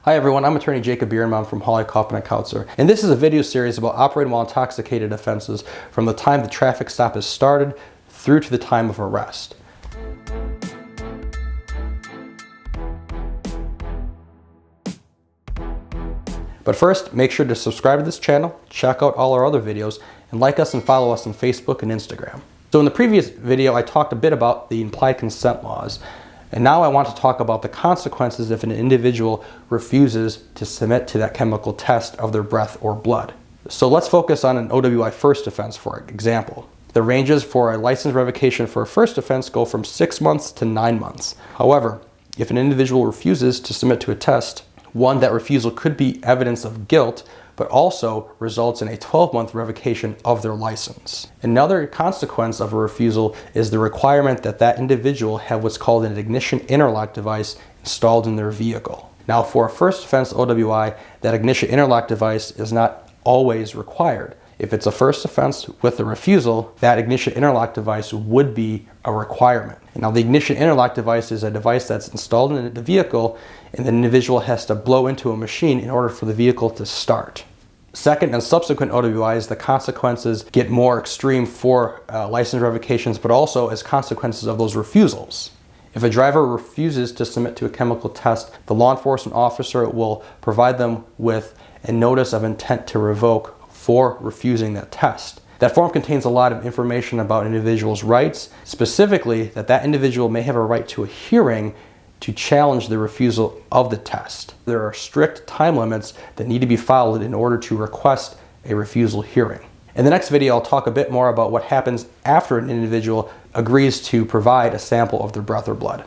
Hi everyone, I'm attorney Jacob Birenbaum from Hawley, Kaufman Kautzer, and this is a video series about operating while intoxicated offenses from the time the traffic stop is started through to the time of arrest. But first, make sure to subscribe to this channel, check out all our other videos, and like us and follow us on Facebook and Instagram. So in the previous video, I talked a bit about the implied consent laws. And now I want to talk about the consequences if an individual refuses to submit to that chemical test of their breath or blood. So let's focus on an OWI first offense, for example. The ranges for a license revocation for a first offense go from 6 months to 9 months. However, if an individual refuses to submit to a test, one, that refusal could be evidence of guilt, but also results in a 12-month revocation of their license. Another consequence of a refusal is the requirement that that individual have what's called an ignition interlock device installed in their vehicle. Now, for a first offense OWI, that ignition interlock device is not always required. If it's a first offense with a refusal, that ignition interlock device would be a requirement. Now, the ignition interlock device is a device that's installed in the vehicle, and the individual has to blow into a machine in order for the vehicle to start. Second and subsequent OWIs, the consequences get more extreme for license revocations, but also as consequences of those refusals. If a driver refuses to submit to a chemical test, the law enforcement officer will provide them with a notice of intent to revoke for refusing that test. That form contains a lot of information about an individual's rights, specifically that that individual may have a right to a hearing to challenge the refusal of the test. There are strict time limits that need to be followed in order to request a refusal hearing. In the next video, I'll talk a bit more about what happens after an individual agrees to provide a sample of their breath or blood.